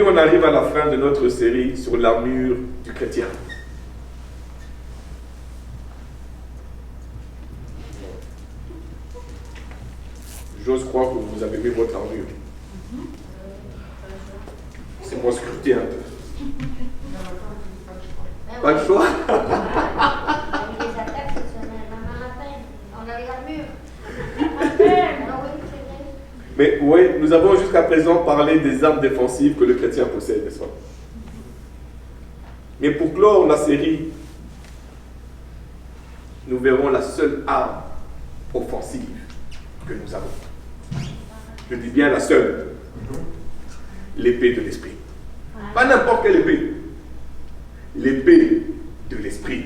aujourd'hui, on arrive à la fin de notre série sur l'armure du chrétien. J'ose croire que vous avez mis votre armure. C'est pour scruter un peu. Pas le choix. Les attaques, c'est un matin. On a les armures. Mais oui, nous avons jusqu'à présent parlé des armes défensives que le chrétien possède, n'est-ce pas? Mais pour clore la série, nous verrons la seule arme offensive que nous avons. Je dis bien la seule. L'épée de l'esprit. Pas n'importe quelle épée. L'épée de l'esprit.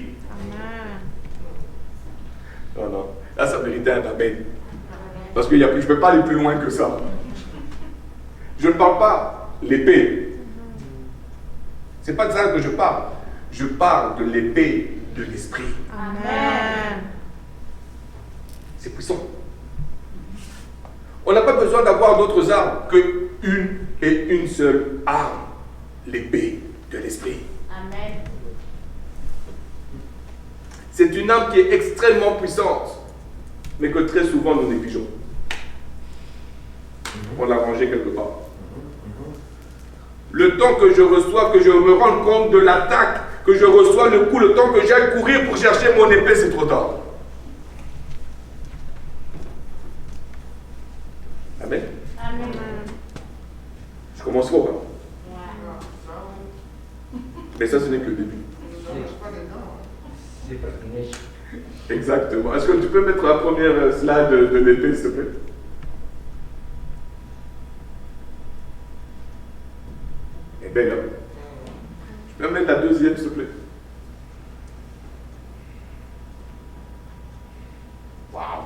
Non, non. Là, ça méritait un amen. Parce que je ne peux pas aller plus loin que ça. Je ne parle pas l'épée. Ce n'est pas de ça que je parle. Je parle de l'épée de l'esprit. Amen. C'est puissant. On n'a pas besoin d'avoir d'autres armes que une seule arme. L'épée de l'esprit. Amen. C'est une arme qui est extrêmement puissante, mais que très souvent nous négligeons. On l'a rangée quelque part. Le temps que je reçois, que je me rende compte de l'attaque, que je reçois le coup, le temps que j'aille courir pour chercher mon épée, c'est trop tard. Amen. Amen. Je commence fort. Hein? Mais ça, ce n'est que le début. Exactement. Est-ce que tu peux mettre la première slide de l'épée, s'il te plaît? Elle est belle, hein? Tu peux mettre la deuxième, s'il te plaît? Waouh!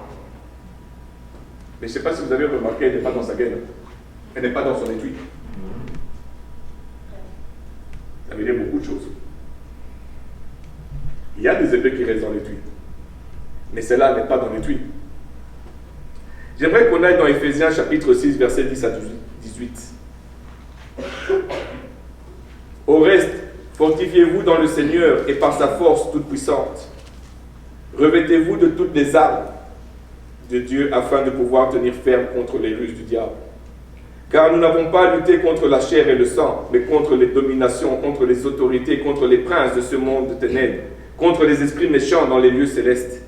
Mais je ne sais pas si vous avez remarqué, elle n'est pas dans sa gaine. Elle n'est pas dans son étui. Ça veut dire beaucoup de choses. Il y a des épées qui restent dans l'étui. Mais celle-là n'est pas dans l'étui. J'aimerais qu'on aille dans Éphésiens chapitre 6, versets 10 à 18. Au reste, fortifiez-vous dans le Seigneur et par sa force toute puissante. Revêtez-vous de toutes les armes de Dieu afin de pouvoir tenir ferme contre les ruses du diable. Car nous n'avons pas à lutter contre la chair et le sang, mais contre les dominations, contre les autorités, contre les princes de ce monde de ténèbres, contre les esprits méchants dans les lieux célestes.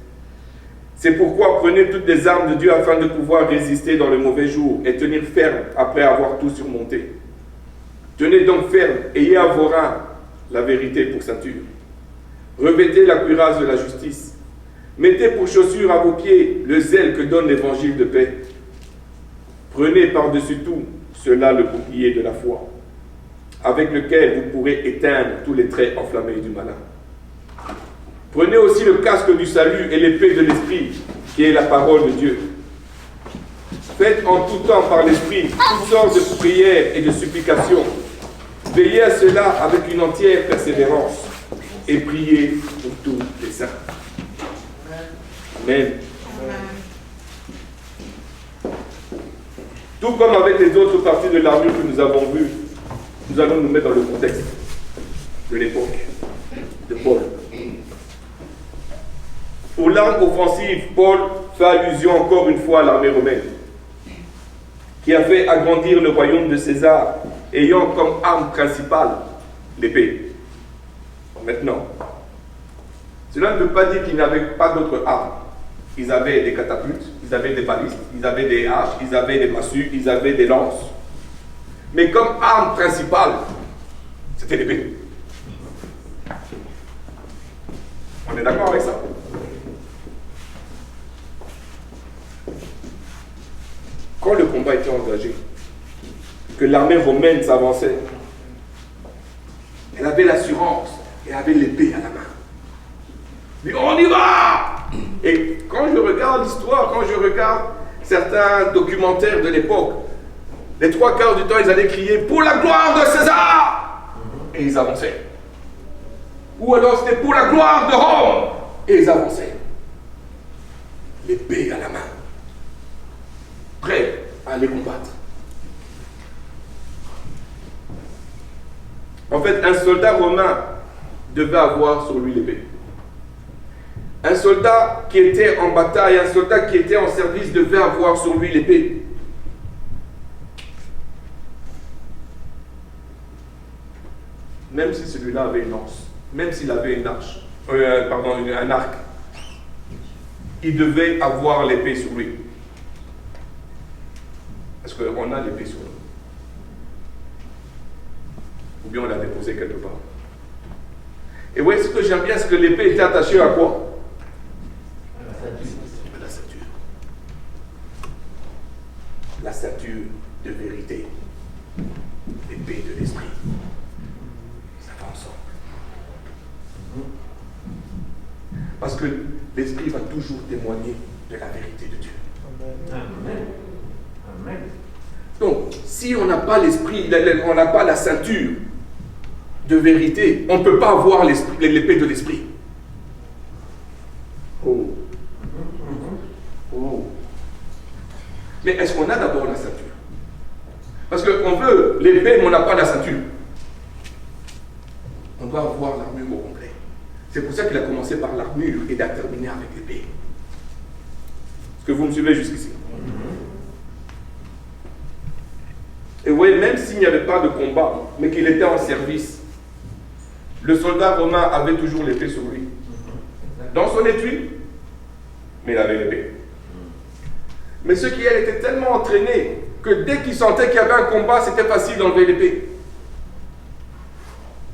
C'est pourquoi prenez toutes les armes de Dieu afin de pouvoir résister dans le mauvais jour et tenir ferme après avoir tout surmonté. Tenez donc ferme, ayez à vos reins la vérité pour ceinture. Revêtez la cuirasse de la justice. Mettez pour chaussure à vos pieds le zèle que donne l'évangile de paix. Prenez par-dessus tout cela le bouclier de la foi, avec lequel vous pourrez éteindre tous les traits enflammés du malin. Prenez aussi le casque du salut et l'épée de l'esprit, qui est la parole de Dieu. Faites en tout temps par l'esprit toutes sortes de prières et de supplications. Veillez à cela avec une entière persévérance et priez pour tous les saints. Amen. Tout comme avec les autres parties de l'armure que nous avons vues, nous allons nous mettre dans le contexte de l'époque de Paul. Pour l'arme offensive, Paul fait allusion encore une fois à l'armée romaine, qui a fait agrandir le royaume de César, ayant comme arme principale l'épée. Maintenant, cela ne veut pas dire qu'ils n'avaient pas d'autres armes. Ils avaient des catapultes, ils avaient des balistes, ils avaient des haches, ils avaient des massues, ils avaient des lances. Mais comme arme principale, c'était l'épée. On est d'accord avec ça? Quand le combat était engagé, que l'armée romaine s'avançait, elle avait l'assurance, elle avait l'épée à la main. Mais on y va! Et quand je regarde l'histoire, quand je regarde certains documentaires de l'époque, les trois quarts du temps, ils allaient crier « Pour la gloire de César !» Et ils avançaient. Ou alors c'était « Pour la gloire de Rome !» Et ils avançaient. L'épée à la main. Prêts à aller combattre. En fait, un soldat romain devait avoir sur lui l'épée. Un soldat qui était en bataille, un soldat qui était en service devait avoir sur lui l'épée. Même si celui-là avait une lance, même s'il avait un arc, il devait avoir l'épée sur lui. Est-ce qu'on a l'épée sur nous? Ou bien on l'a déposée quelque part? Et vous voyez ce que j'aime bien, c'est que l'épée était attachée à quoi? La ceinture. La ceinture de vérité. L'épée de l'esprit. Ça va ensemble. Parce que l'esprit va toujours témoigner de la vérité de Dieu. Amen. Amen. Donc, si on n'a pas l'esprit, on n'a pas la ceinture de vérité, on ne peut pas avoir l'épée de l'esprit. Oh. Oh. Mais est-ce qu'on a d'abord la ceinture? Parce qu'on veut l'épée, mais on n'a pas la ceinture. On doit avoir l'armure au complet. C'est pour ça qu'il a commencé par l'armure et il a terminé avec l'épée. Est-ce que vous me suivez jusqu'ici? Et vous voyez, même s'il n'y avait pas de combat, mais qu'il était en service, le soldat romain avait toujours l'épée sur lui. Dans son étui, mais il avait l'épée. Mais ceux qui étaient tellement entraînés que dès qu'ils sentaient qu'il y avait un combat, c'était facile d'enlever l'épée.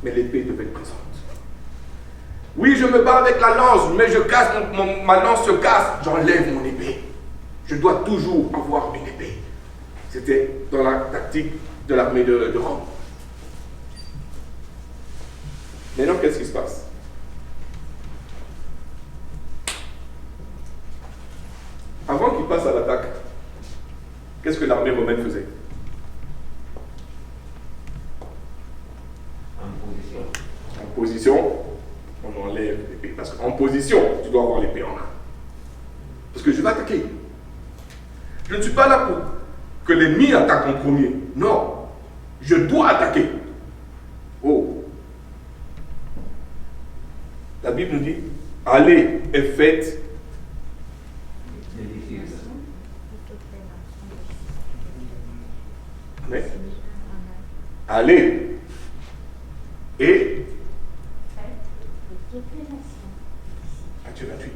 Mais l'épée devait être présente. Oui, je me bats avec la lance, mais je casse, ma lance se casse, j'enlève mon épée. Je dois toujours avoir une épée. C'était dans la tactique de l'armée de Rome. Maintenant, qu'est-ce qui se passe? Avant qu'il passe à l'attaque, qu'est-ce que l'armée romaine faisait? En position, on enlève l'épée. Parce qu'en position, tu dois avoir l'épée en main. Parce que je vais attaquer. Je ne suis pas là pour que l'ennemi attaque en premier. Non. Je dois attaquer. Oh. La Bible nous dit, allez et faites. Amen. Allez et Matthieu 28.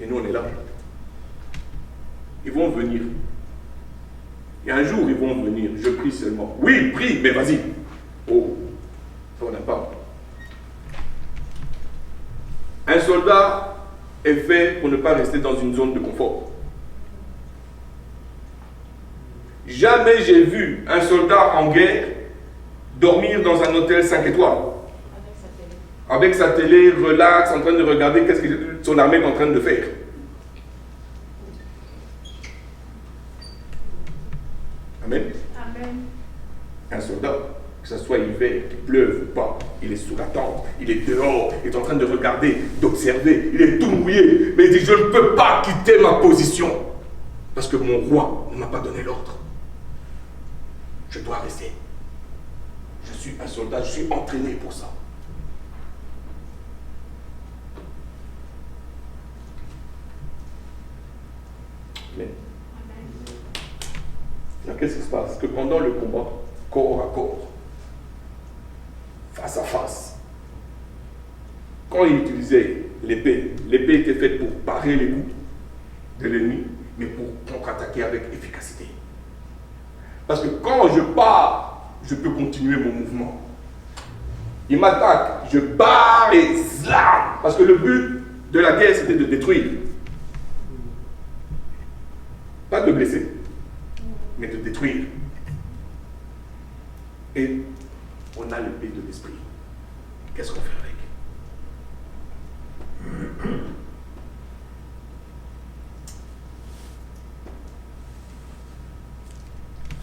Et nous on est là. Ils vont venir. Et un jour ils vont venir. Je prie seulement. Oui, prie, mais vas-y. Oh, ça on n'a pas. Un soldat est fait pour ne pas rester dans une zone de confort. Jamais j'ai vu un soldat en guerre dormir dans un hôtel 5 étoiles. Avec sa télé, relax, en train de regarder qu'est-ce que son armée est en train de faire. Amen. Amen. Un soldat, que ce soit hiver, qu'il pleuve ou pas, il est sous la tente, il est dehors, il est en train de regarder, d'observer, il est tout mouillé, mais il dit je ne peux pas quitter ma position parce que mon roi ne m'a pas donné l'ordre. Je dois rester. Je suis un soldat, je suis entraîné pour ça. Mais, qu'est-ce qui se passe? Que pendant le combat, corps à corps, face à face, quand il utilisait l'épée, l'épée était faite pour parer les coups de l'ennemi, mais pour contre-attaquer avec efficacité. Parce que quand je pars, je peux continuer mon mouvement. Il m'attaque, je barre et slam. Parce que le but de la guerre, c'était de détruire. Pas de blesser, mais de détruire. Et on a l'épée de l'esprit. Qu'est-ce qu'on fait avec?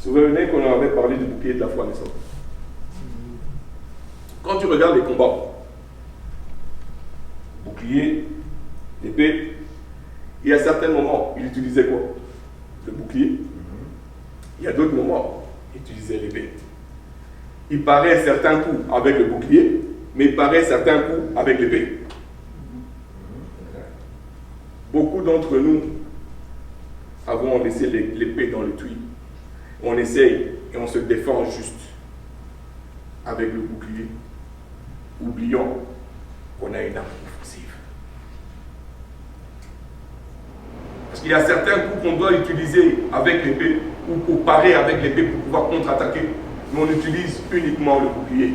Vous vous souvenez qu'on avait parlé du bouclier de la foi, n'est-ce pas? Quand tu regardes les combats, bouclier, l'épée, il y a certains moments, il utilisait quoi? Le bouclier. Il y a d'autres moments, il utilisait l'épée. Il paraît certains coups avec le bouclier, mais il paraît certains coups avec l'épée. Beaucoup d'entre nous avons laissé l'épée dans le tuyau. On essaye et on se défend juste avec le bouclier, oubliant qu'on a une arme offensive. Parce qu'il y a certains coups qu'on doit utiliser avec l'épée ou pour parer avec l'épée pour pouvoir contre-attaquer, mais on utilise uniquement le bouclier.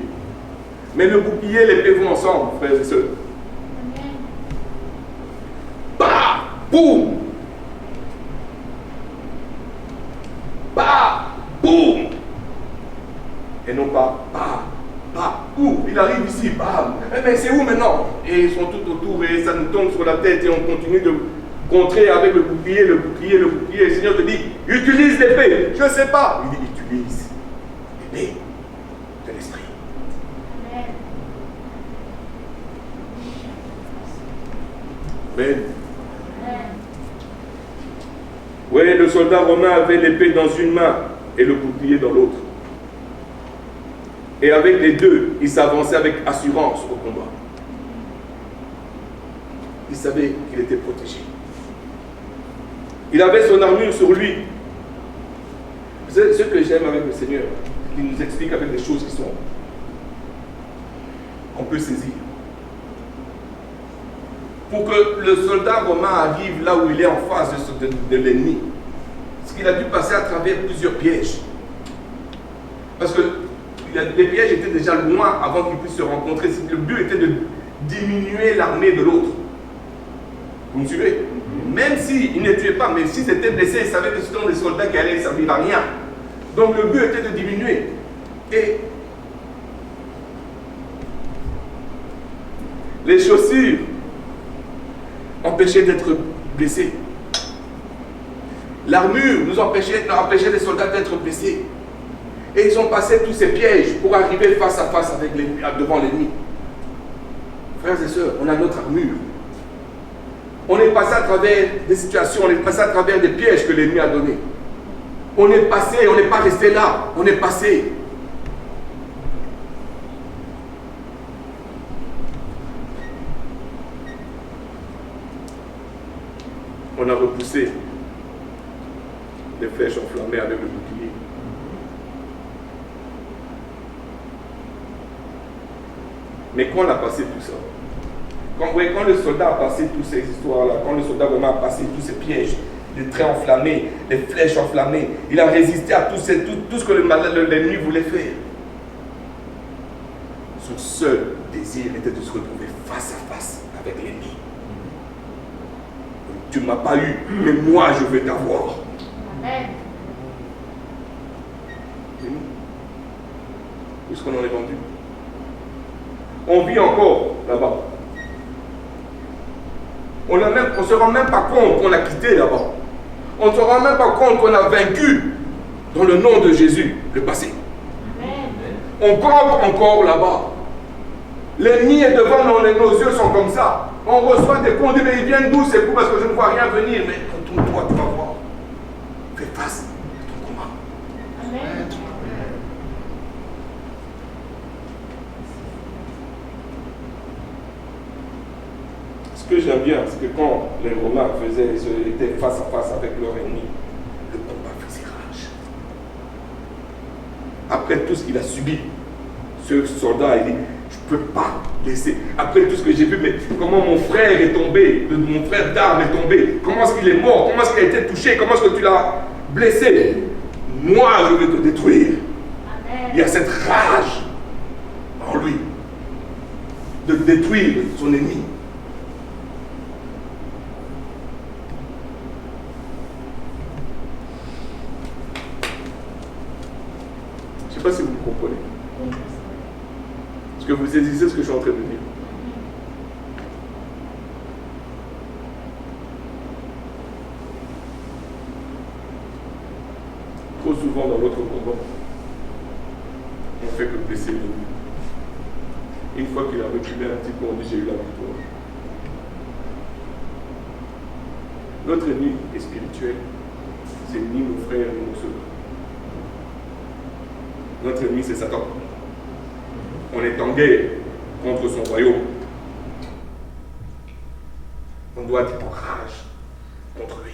Mais le bouclier et l'épée vont ensemble, frères et sœurs. Bah! Boum! Bah! Boum! Et non pas bah! Bah! Où? Il arrive ici, bam! Eh bien, c'est où maintenant? Et ils sont tout autour et ça nous tombe sur la tête et on continue de contrer avec le bouclier, le bouclier, le bouclier. Le Seigneur te dit, utilise l'épée. Je ne sais pas. Il dit, utilise l'épée de l'esprit. Amen. Oui, le soldat romain avait l'épée dans une main et le bouclier dans l'autre. Et avec les deux, il s'avançait avec assurance au combat. Il savait qu'il était protégé. Il avait son armure sur lui. C'est ce que j'aime avec le Seigneur. Il nous explique avec des choses qui sont qu'on peut saisir. Pour que le soldat romain arrive là où il est en face de l'ennemi, parce qu'il a dû passer à travers plusieurs pièges. Parce que les pièges étaient déjà loin avant qu'ils puissent se rencontrer. Le but était de diminuer l'armée de l'autre. Vous me suivez? Même s'il ne tuait pas, mais s'ils étaient blessés, ils savaient que ce sont des soldats qui allaient servir à rien. Donc le but était de diminuer. Et les chaussures empêchaient d'être blessés. L'armure nous empêchait les soldats d'être blessés. Et ils ont passé tous ces pièges pour arriver face à face avec devant l'ennemi. Frères et sœurs, on a notre armure. On est passé à travers des situations, on est passé à travers des pièges que l'ennemi a donnés. On est passé, on n'est pas resté là, on est passé. On a repoussé les flèches enflammées avec le bouclier. Mais quand on a passé tout ça, quand le soldat a passé toutes ces histoires-là, quand le soldat vraiment a passé tous ces pièges, les traits enflammés, les flèches enflammées, il a résisté à tout ce que l'ennemi voulait faire. Son seul désir était de se retrouver face à face avec l'ennemi. Tu ne m'as pas eu, mais moi je vais t'avoir. Amen. Et nous, où est-ce qu'on en est vendu? On vit encore là-bas. On ne se rend même pas compte qu'on a quitté là-bas. On ne se rend même pas compte qu'on a vaincu dans le nom de Jésus le passé. Amen. On campe encore là-bas. L'ennemi est devant nous, nos yeux sont comme ça. On reçoit des coups, on dit mais ils viennent d'où ces coups parce que je ne vois rien venir. Mais retourne-toi, tu vas voir. Fais face à ton combat. Amen. Ce que j'aime bien, c'est que quand les Romains étaient face à face avec leur ennemi, le combat faisait rage. Après tout ce qu'il a subi, ce soldat, il dit, je ne peux pas laisser. Après tout ce que j'ai vu, mais comment mon frère est tombé, mon frère d'armes est tombé, comment est-ce qu'il est mort, comment est-ce qu'il a été touché, comment est-ce que tu l'as blessé. Moi, je vais te détruire. Amen. Il y a cette rage en lui de détruire son ennemi. Je ne sais pas si vous me comprenez. Est-ce que vous saisissez ce que je suis en train de dire? Trop souvent dans notre combat, on ne fait que blesser l'ennemi. Une fois qu'il a reculé un petit peu, on dit j'ai eu la victoire. Notre ennemi est spirituel. C'est ni nos frères ni nos sœurs. Notre ennemi, c'est Satan. on est en guerre contre son royaume. On doit être en rage contre lui.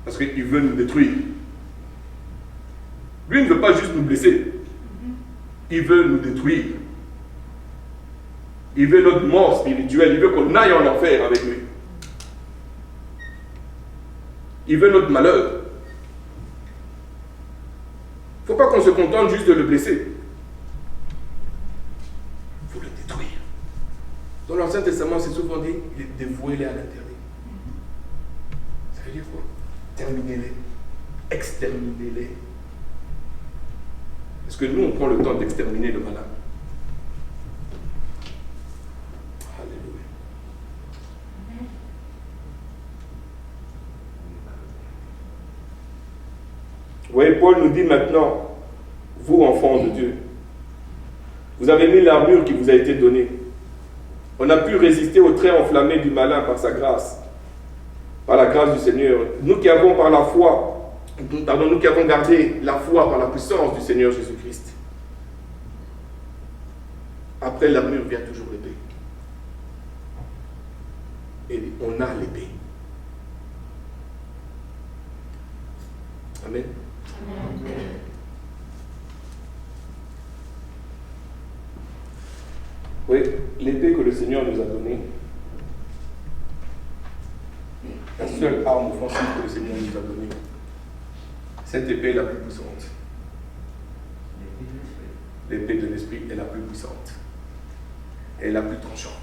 Parce qu'il veut nous détruire. Lui ne veut pas juste nous blesser. Il veut nous détruire. Il veut notre mort spirituelle. Il veut qu'on aille en enfer avec lui. Il veut notre malheur. Il ne faut pas qu'on se contente juste de le blesser. Il faut le détruire. Dans l'Ancien Testament, c'est souvent dit, il est dévoué à l'interdit. Ça veut dire quoi? Terminez-les. Exterminez-les. Est-ce que nous, on prend le temps d'exterminer le malin? Alléluia. Vous voyez, Paul nous dit maintenant, vous, enfants de Dieu, vous avez mis l'armure qui vous a été donnée. On a pu résister au trait enflammé du malin par sa grâce, par la grâce du Seigneur. Nous qui avons par la foi, nous qui avons gardé la foi par la puissance du Seigneur Jésus-Christ. Après l'armure vient toujours l'épée. Et on a l'épée. Amen. Oui, l'épée que le Seigneur nous a donnée, la seule arme offensive que le Seigneur nous a donnée, cette épée est la plus puissante. L'épée de l'esprit est la plus puissante. Elle est la plus tranchante.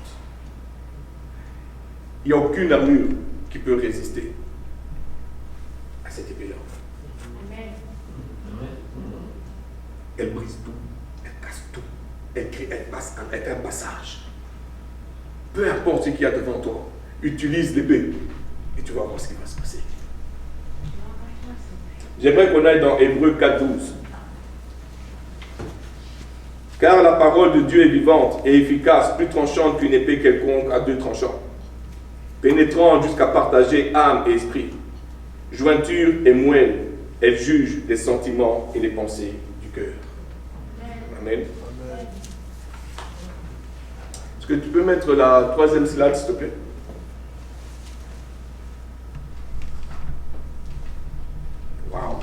Il n'y a aucune armure qui peut résister à cette épée-là. Elle brise tout, elle casse tout, elle crée, elle passe un passage. Peu importe ce qu'il y a devant toi, utilise l'épée et tu vas voir ce qui va se passer. J'aimerais qu'on aille dans Hébreux 4:12. Car la parole de Dieu est vivante et efficace, plus tranchante qu'une épée quelconque à deux tranchants, pénétrant jusqu'à partager âme et esprit, jointure et moelle, elle juge les sentiments et les pensées du cœur. Amen. Est-ce que tu peux mettre la troisième slide, s'il te plaît? Wow.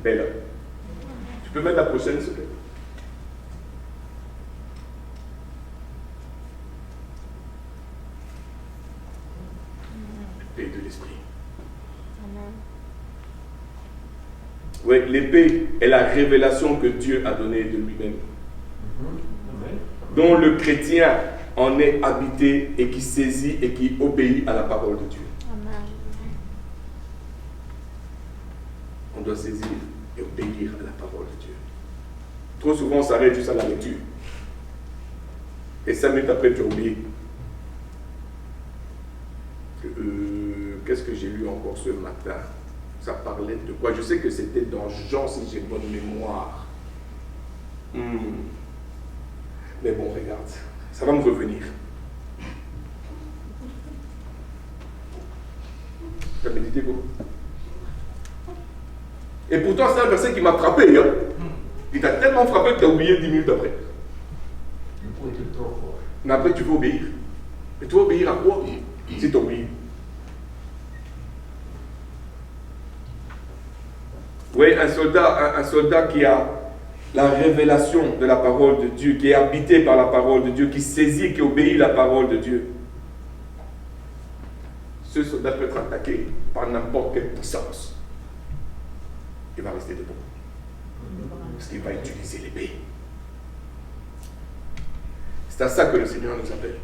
Belle. Tu peux mettre la prochaine, s'il te plaît? L'épée de l'esprit. Oui, l'épée est la révélation que Dieu a donnée de lui-même. Dont le chrétien en est habité et qui saisit et qui obéit à la parole de Dieu. On doit saisir et obéir à la parole de Dieu. Trop souvent, on s'arrête juste à la lecture. Et 5 minutes après, tu as oublié. Qu'est-ce que j'ai lu encore ce matin? Ça parlait de quoi? Je sais que c'était dans Jean, si j'ai bonne mémoire. Mais bon, regarde, ça va me revenir. Tu as médité quoi? Et pourtant, c'est un verset qui m'a frappé. Hein? Il t'a tellement frappé que tu as oublié 10 minutes après. Le coup était trop fort. Mais après, tu veux obéir. Mais tu vas obéir à quoi si tu oublies? Oui, un soldat qui a la révélation de la parole de Dieu, qui est habité par la parole de Dieu, qui saisit, qui obéit à la parole de Dieu. Ce soldat peut être attaqué par n'importe quelle puissance. Il va rester debout. Parce qu'il va utiliser l'épée. C'est à ça que le Seigneur nous appelle.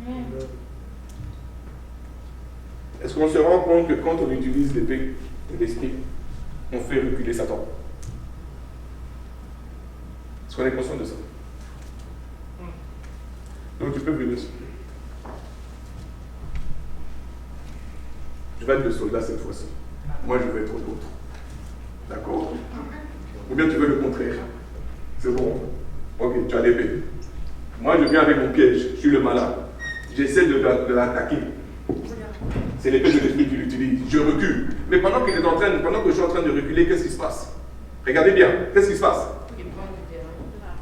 Amen. Est-ce qu'on se rend compte que quand on utilise l'épée de l'esprit, on fait reculer Satan? Est-ce qu'on est conscient de ça? Donc tu peux venir. Je vais être le soldat cette fois-ci. Moi je vais être l'autre. D'accord? Ou bien tu veux le contraire? C'est bon? Ok, tu as l'épée. Moi je viens avec mon piège, je suis le malin. j'essaie de l'attaquer. C'est l'épée de l'esprit qu'il utilise. Je recule. Mais pendant que je suis en train de reculer, qu'est-ce qui se passe? Regardez bien, qu'est-ce qui se passe?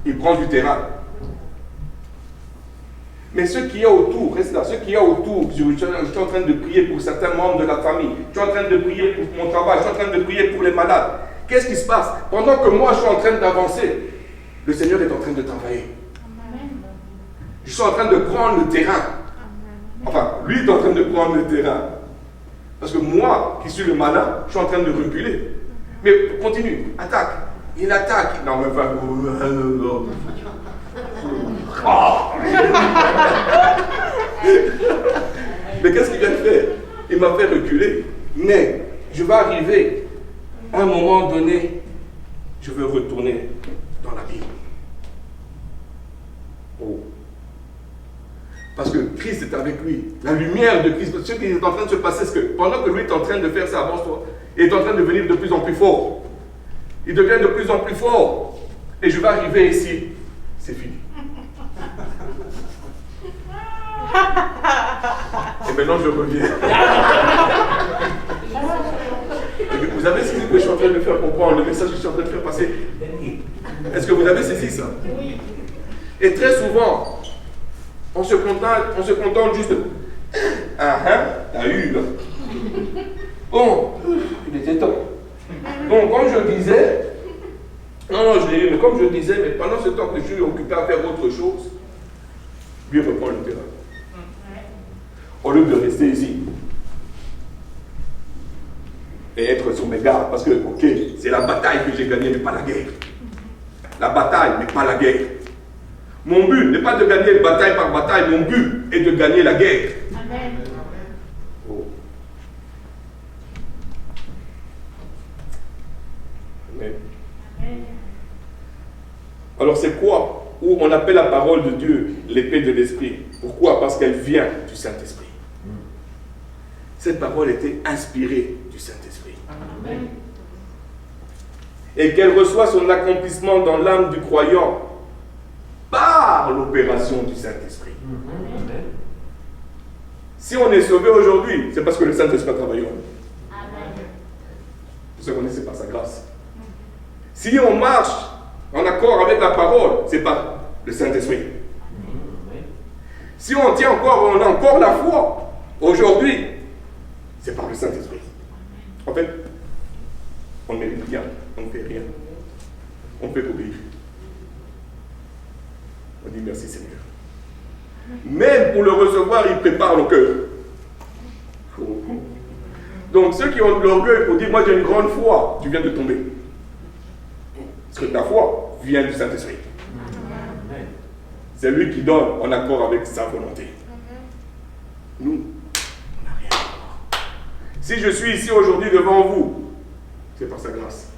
Il prend du terrain. Mais ce qu'il y a autour, reste là, ce qu'il y a autour, je suis en train de prier pour certains membres de la famille, je suis en train de prier pour mon travail, je suis en train de prier pour les malades. Qu'est-ce qui se passe? Pendant que moi je suis en train d'avancer, le Seigneur est en train de travailler. Je suis en train de prendre le terrain. Enfin, lui est en train de prendre le terrain. Parce que moi, qui suis le malin, je suis en train de reculer. Mais continue, attaque. Il attaque. Non, mais enfin. Mais qu'est-ce qu'il vient de faire? Il m'a fait reculer. Mais je vais arriver à un moment donné, je veux retourner dans la Bible. Oh. Parce que Christ est avec lui. La lumière de Christ, ce qui est en train de se passer, c'est que pendant que lui est en train de faire ça, avance-toi, il est en train de devenir de plus en plus fort. Il devient de plus en plus fort. Et je vais arriver ici. C'est fini. Et maintenant je reviens. Vous avez saisi ce que je suis en train de faire comprendre, le message que je suis en train de faire passer? Est-ce que vous avez saisi ça? Oui. Et très souvent, on se contente juste de t'as eu là. Bon, il était temps. Donc, comme je disais, non, je l'ai eu, mais comme je disais, mais pendant ce temps que je suis occupé à faire autre chose, lui reprend le terrain. Au lieu de rester ici et être sur mes gardes, parce que, ok, c'est la bataille que j'ai gagnée, mais pas la guerre. La bataille, mais pas la guerre. Mon but n'est pas de gagner bataille par bataille, mon but est de gagner la guerre. Amen. Oh. Amen. Amen. Alors c'est quoi? Où on appelle la parole de Dieu l'épée de l'esprit. Pourquoi? Parce qu'elle vient du Saint-Esprit. Cette parole était inspirée du Saint-Esprit. Amen. Et qu'elle reçoit son accomplissement dans l'âme du croyant par l'opération du Saint-Esprit. Si on est sauvé aujourd'hui, c'est parce que le Saint-Esprit a travaillé en nous. Amen. Vous savez, c'est par sa grâce. Si on marche en accord avec la parole, c'est par le Saint-Esprit. Si on tient encore, on a encore la foi aujourd'hui, c'est par le Saint-Esprit. En fait, on ne mérite rien, on ne fait rien. On peut obéir. On dit merci Seigneur. Même pour le recevoir, il prépare le cœur. Donc ceux qui ont de l'orgueil pour dire moi j'ai une grande foi, tu viens de tomber. Parce que ta foi vient du Saint-Esprit. C'est lui qui donne en accord avec sa volonté. Nous, on n'a rien à voir. Si je suis ici aujourd'hui devant vous, c'est par sa grâce.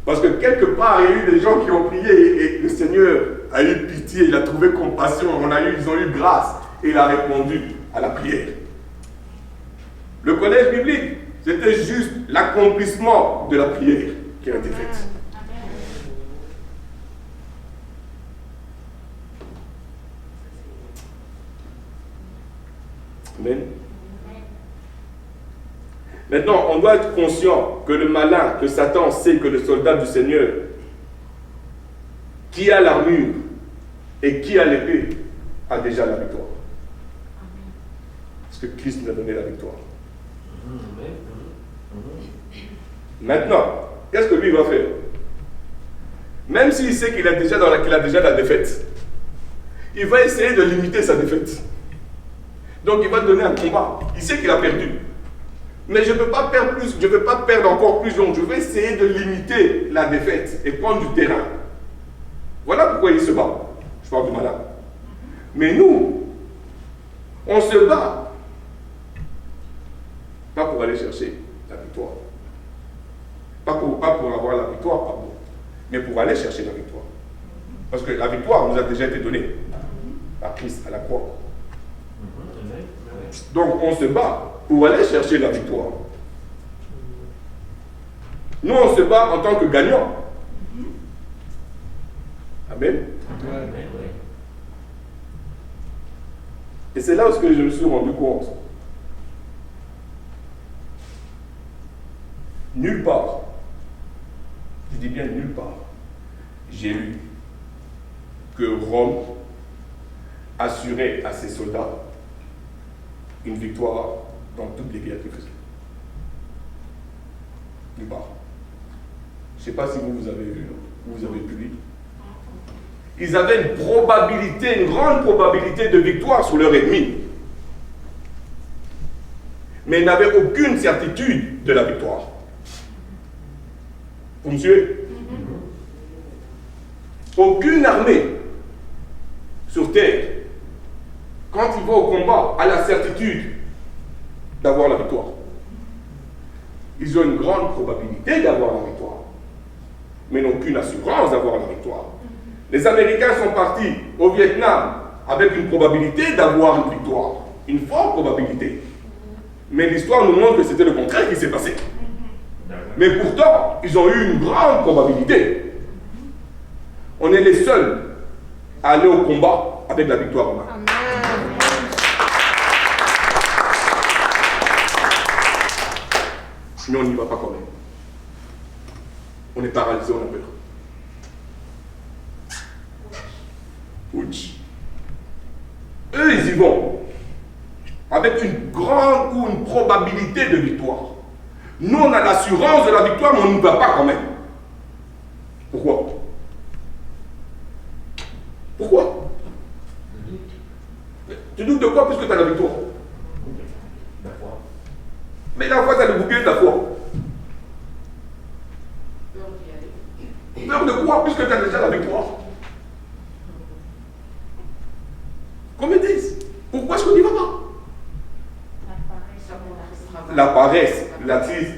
Parce que quelque part, il y a eu des gens qui ont prié et le Seigneur a eu pitié, il a trouvé compassion, ils ont eu grâce et il a répondu à la prière. Le collège biblique, c'était juste l'accomplissement de la prière qui a été faite. Amen. Maintenant, on doit être conscient que le malin, que Satan sait que le soldat du Seigneur, qui a l'armure et qui a l'épée, a déjà la victoire. Parce que Christ nous a donné la victoire. Maintenant, qu'est-ce que lui va faire? Même s'il sait qu'il a déjà la défaite, il va essayer de limiter sa défaite. Donc il va donner un combat. Il sait qu'il a perdu. Mais je ne veux pas perdre plus, je ne veux pas perdre encore plus long. Je vais essayer de limiter la défaite et prendre du terrain. Voilà pourquoi il se bat. Je parle du malin. Mais nous, on se bat. Pas pour aller chercher la victoire. Pas pour avoir la victoire, pardon. Mais pour aller chercher la victoire. Parce que la victoire nous a déjà été donnée par Christ à la croix. Donc on se bat pour aller chercher la victoire. Nous on se bat en tant que gagnants. Amen. Et c'est là où je me suis rendu compte. Nulle part, je dis bien nulle part, j'ai lu que Rome assurait à ses soldats une victoire dans toutes les guerres qu'ils faisaient. Nulle part. Je ne sais pas si vous avez vu, vous avez pu lire. Ils avaient une probabilité, une grande probabilité de victoire sur leur ennemi. Mais ils n'avaient aucune certitude de la victoire. Vous me suivez? Aucune armée sur terre, quand il va au combat, a la certitude d'avoir la victoire. Ils ont une grande probabilité d'avoir la victoire, mais n'ont aucune assurance d'avoir la victoire. Les Américains sont partis au Vietnam avec une probabilité d'avoir une victoire, une forte probabilité. Mais l'histoire nous montre que c'était le contraire qui s'est passé. Mais pourtant, ils ont eu une grande probabilité. On est les seuls à aller au combat avec la victoire en main. Sinon, on n'y va pas quand même. On est paralysé, on a peur. Ouch. Eux, ils y vont avec une grande ou une probabilité de victoire. Nous, on a l'assurance de la victoire, mais on n'y va pas quand même. Pourquoi? Pourquoi? Tu doutes de quoi puisque tu as la victoire? La foi. Mais la foi, c'est le bouclier de la foi. Peur de quoi puisque tu as déjà la victoire? Qu'on me dise. Pourquoi est-ce qu'on n'y va pas? La paresse, l'attise.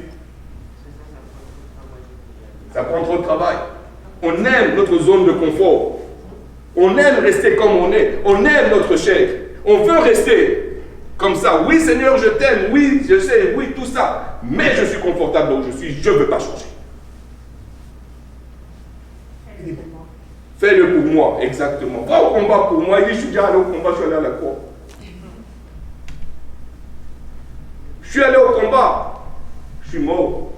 Ça prend trop de travail. On aime notre zone de confort. On aime rester comme on est. On aime notre chair. On veut rester comme ça. Oui, Seigneur, je t'aime. Oui, je sais. Oui, tout ça. Mais je suis confortable là où je suis. Je ne veux pas changer. Fais-le pour moi, exactement. Va au combat pour moi. Il dit, je suis déjà allé au combat, je suis allé à la croix. Je suis allé au combat. Je suis mort.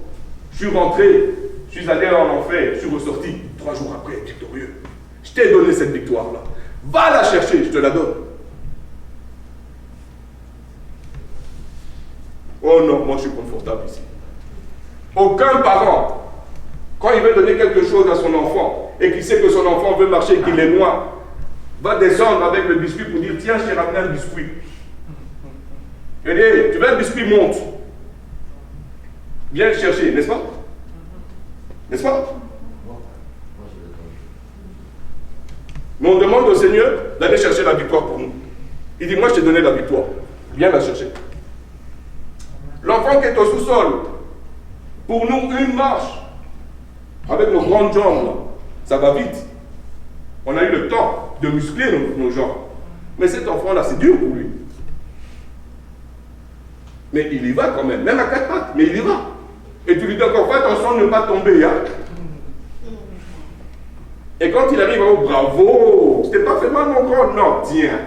Je suis rentré. Je suis allé en enfer. Je suis ressorti 3 jours après, victorieux. Je t'ai donné cette victoire-là. Va la chercher, je te la donne. Oh non, moi je suis confortable ici. Aucun parent, quand il veut donner quelque chose à son enfant et qu'il sait que son enfant veut marcher et qu'il est loin, va descendre avec le biscuit pour dire tiens, j'ai ramené un biscuit. Je dis hey, tu veux un biscuit, monte. Viens le chercher, n'est-ce pas? N'est-ce pas? Mais on demande au Seigneur d'aller chercher la victoire pour nous. Il dit, moi je t'ai donné la victoire. Viens la chercher. L'enfant qui est au sous-sol, pour nous, une marche, avec nos grandes jambes, là, ça va vite. On a eu le temps de muscler nos jambes. Mais cet enfant-là, c'est dur pour lui. Mais il y va quand même, même à 4 pattes, mais il y va. Et tu lui dis encore, fais attention de ne pas tomber. Hein? Et quand il arrive, oh bravo, je t'ai pas fait mal mon grand, non, tiens.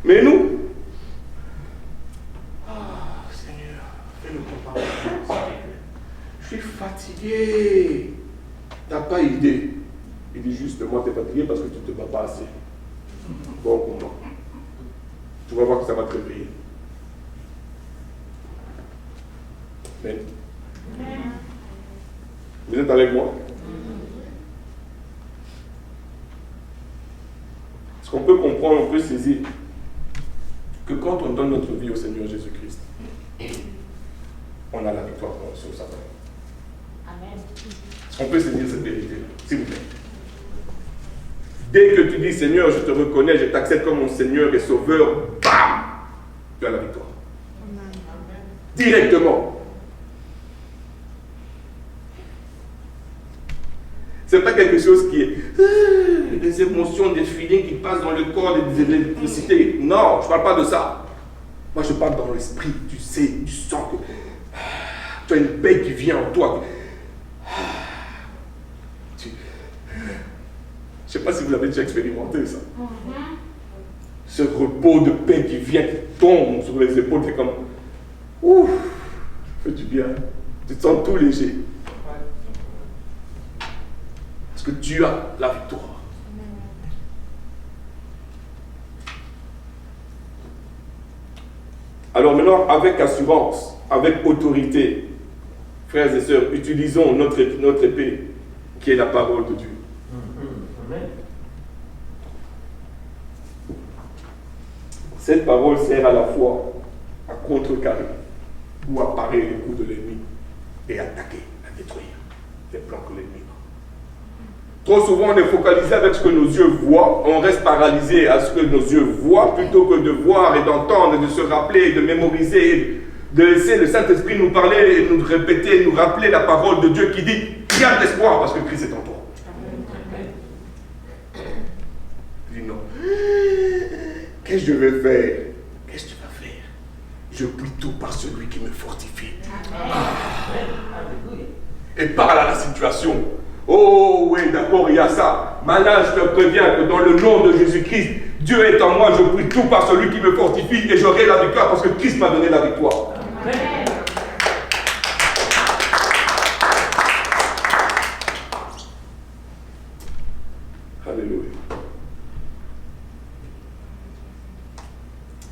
Mais nous, Seigneur, fais-le comprendre. Je suis fatigué. Tu n'as pas idée. Il dit juste, moi, tu es fatigué parce que tu ne te bats pas assez. Bon combat. Tu vas voir que ça va te réveiller. Amen. Vous êtes avec moi? Est-ce qu'on peut comprendre, on peut saisir que quand on donne notre vie au Seigneur Jésus-Christ, on a la victoire sur Satan. Amen. Est-ce qu'on peut saisir cette vérité, s'il vous plaît? Dès que tu dis Seigneur, je te reconnais, je t'accepte comme mon Seigneur et Sauveur, bam, tu as la victoire. Directement. Ce n'est pas quelque chose qui est des émotions, des feelings qui passent dans le corps, des électricités. Non, je ne parle pas de ça. Moi, je parle dans l'esprit. Tu sais, tu sens que tu as une paix qui vient en toi. Je ne sais Je ne sais pas si vous avez déjà expérimenté ça. Ce repos de paix qui vient, qui tombe sur les épaules, c'est comme, ouf, ça fait du bien. Tu te sens tout léger. Parce que tu as la victoire. Alors maintenant, avec assurance, avec autorité, frères et sœurs, utilisons notre épée, qui est la parole de Dieu. Amen. Cette parole sert à la fois à contrecarrer ou à parer les coups de l'ennemi et attaquer, à détruire les plans que l'ennemi a. Trop souvent, on est focalisé avec ce que nos yeux voient, on reste paralysé à ce que nos yeux voient plutôt que de voir et d'entendre, de se rappeler, de mémoriser, de laisser le Saint-Esprit nous parler et nous répéter, nous rappeler la parole de Dieu qui dit « Garde l'espoir parce que Christ est en toi ». Il dit non. Qu'est-ce que je vais faire? Qu'est-ce que tu vas faire? Je prie tout par celui qui me fortifie. Et parle à la situation. Oh oui, d'accord, il y a ça. Maintenant, je te préviens que dans le nom de Jésus-Christ, Dieu est en moi, je prie tout par celui qui me fortifie et j'aurai la victoire parce que Christ m'a donné la victoire. Amen. Alléluia.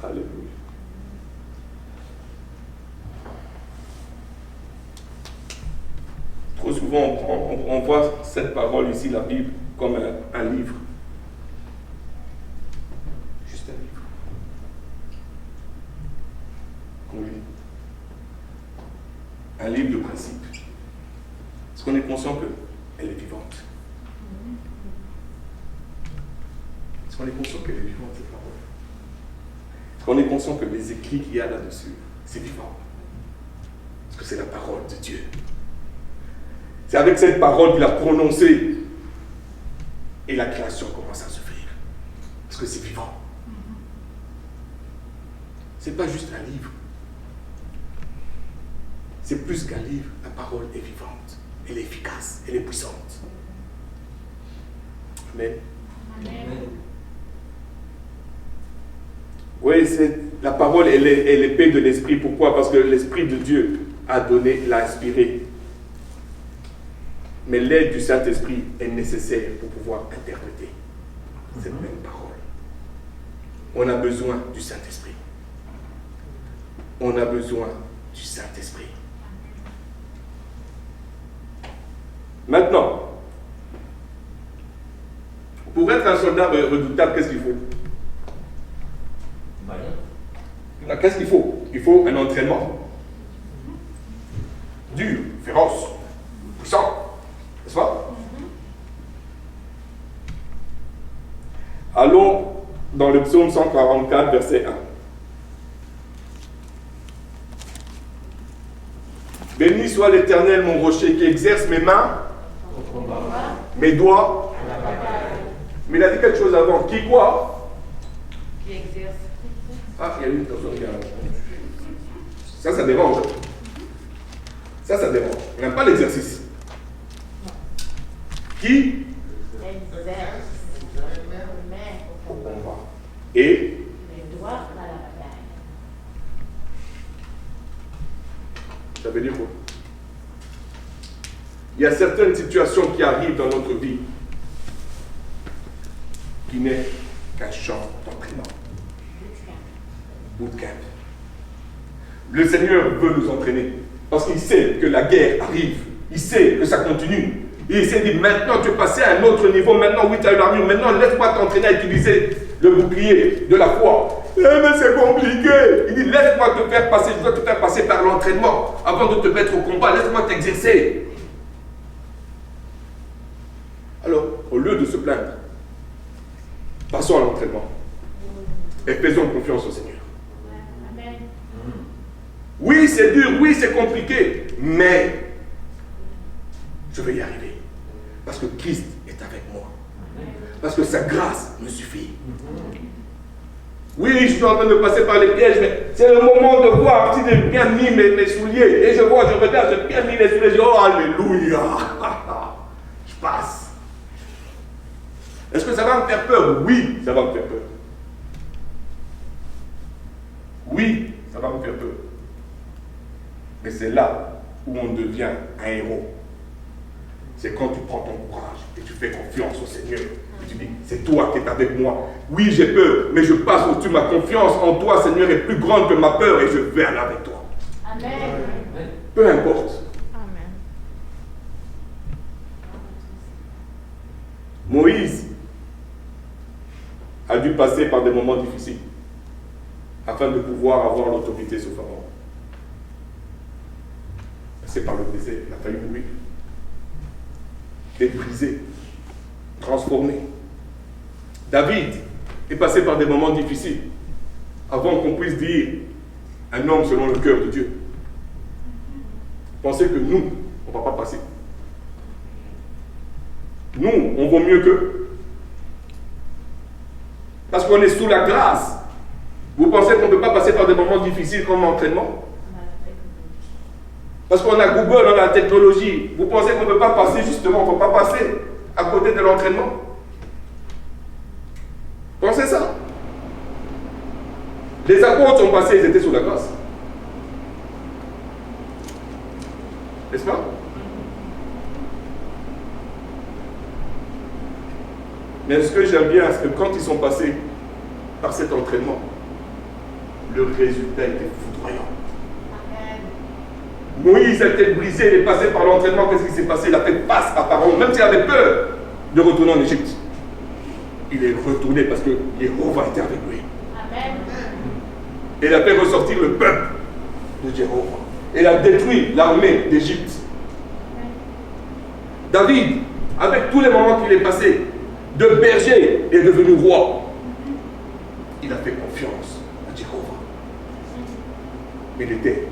Alléluia. Trop souvent, on voit cette parole ici, la Bible, comme un livre. Juste un livre. Qu'on lit. Un livre de principe. Est-ce qu'on est conscient qu'elle est vivante? Est-ce qu'on est conscient qu'elle est vivante, cette parole? Est-ce qu'on est conscient que les écrits qu'il y a là-dessus, c'est vivant? Parce que c'est la parole de Dieu. C'est avec cette parole qu'il a prononcée et la création commence à se faire. Parce que c'est vivant. Ce n'est pas juste un livre. C'est plus qu'un livre. La parole est vivante. Elle est efficace. Elle est puissante. Amen. Amen. Oui, la parole est l'épée de l'esprit. Pourquoi? Parce que l'esprit de Dieu a donné, l'a inspiré. Mais l'aide du Saint-Esprit est nécessaire pour pouvoir interpréter cette même parole. On a besoin du Saint-Esprit. On a besoin du Saint-Esprit. Maintenant, pour être un soldat redoutable, qu'est-ce qu'il faut? Qu'est-ce qu'il faut? Il faut un entraînement. Dur, féroce, puissant. N'est-ce pas? Allons dans le psaume 144, verset 1. Béni soit l'Éternel, mon rocher, qui exerce mes mains, mes doigts. Mais il a dit quelque chose avant. Qui quoi? Qui exerce. Ah, il y a une personne qui a... Ça dérange. Ça dérange. On n'aime pas l'exercice. Qui Exerce. au combat. Et Les doigts à la bataille. ça veut dire quoi? Il y a certaines situations qui arrivent dans notre vie qui n'est qu'un champ d'entraînement. Bootcamp. Le Seigneur veut nous entraîner parce qu'il sait que la guerre arrive. Il sait que ça continue. Et il s'est dit, maintenant tu es passé à un autre niveau, maintenant oui tu as eu l'armure, maintenant laisse-moi t'entraîner à utiliser le bouclier de la foi. Eh mais c'est compliqué. Il dit, laisse-moi te faire passer, je dois te faire passer par l'entraînement avant de te mettre au combat, laisse-moi t'exercer. Alors, au lieu de se plaindre, passons à l'entraînement et faisons confiance au Seigneur. Amen. Oui, c'est dur, oui, c'est compliqué, mais je vais y arriver. Parce que Christ est avec moi. Parce que sa grâce me suffit. Oui, je suis en train de passer par les pièges, mais c'est le moment de voir si j'ai bien mis mes souliers. Et je vois, je regarde, j'ai bien mis les souliers. Je dis, oh, alléluia. Je passe. Est-ce que ça va me faire peur? Oui, ça va me faire peur. Oui, ça va me faire peur. Mais c'est là où on devient un héros. C'est quand tu prends ton courage et tu fais confiance au Seigneur. Et tu dis, c'est toi qui es avec moi. Oui, j'ai peur, mais je passe au-dessus. Ma confiance en toi, Seigneur, est plus grande que ma peur et je vais aller avec toi. Amen. Peu importe. Amen. Moïse a dû passer par des moments difficiles afin de pouvoir avoir l'autorité sur Pharaon. Passer par le désert, il a failli mourir. D'être brisé, transformé. David est passé par des moments difficiles avant qu'on puisse dire un homme selon le cœur de Dieu. Pensez que nous, on ne va pas passer. Nous, on vaut mieux qu'eux. Parce qu'on est sous la grâce. Vous pensez qu'on ne peut pas passer par des moments difficiles comme l'entraînement? Parce qu'on a Google, on a la technologie. Vous pensez qu'on ne peut pas passer, justement, on ne peut pas passer à côté de l'entraînement? Pensez ça. Les apôtres sont passés, ils étaient sous la grâce. N'est-ce pas? Mais ce que j'aime bien, c'est que quand ils sont passés par cet entraînement, le résultat était foudroyant. Moïse a été brisé, il est passé par l'entraînement. Qu'est-ce qui s'est passé? Il a fait face à Pharaon, même s'il avait peur de retourner en Égypte. Il est retourné parce que Jéhovah était avec lui. Amen. Et il a fait ressortir le peuple de Jéhovah. Et il a détruit l'armée d'Égypte. David, avec tous les moments qu'il est passé, de berger est devenu roi. Il a fait confiance à Jéhovah. Il était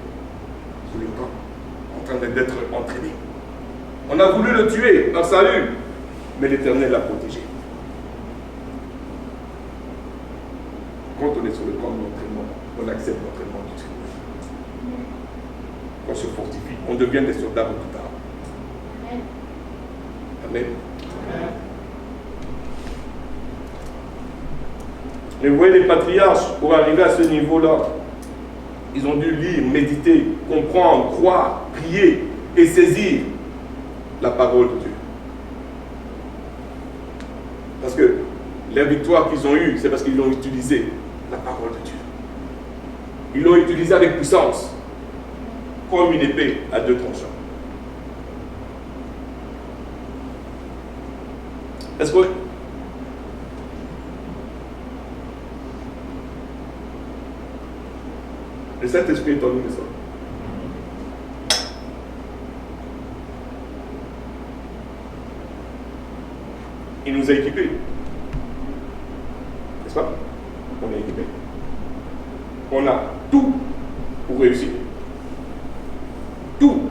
sous le camp, en train d'être entraîné. On a voulu le tuer par Saül, mais l'Éternel l'a protégé. Quand on est sur le camp de l'entraînement, on accepte l'entraînement du Seigneur. On se fortifie, on devient des soldats redoutables. Amen. Amen. Mais vous voyez, les patriarches, pour arriver à ce niveau-là, ils ont dû lire, méditer, comprendre, croire, prier et saisir la parole de Dieu. Parce que les victoires qu'ils ont eues, c'est parce qu'ils ont utilisé la parole de Dieu. Ils l'ont utilisée avec puissance, comme une épée à deux tranchants. Est-ce que le Saint-Esprit est en nous, ça? Il nous a équipés. N'est-ce pas? On est équipés. On a tout pour réussir. Tout.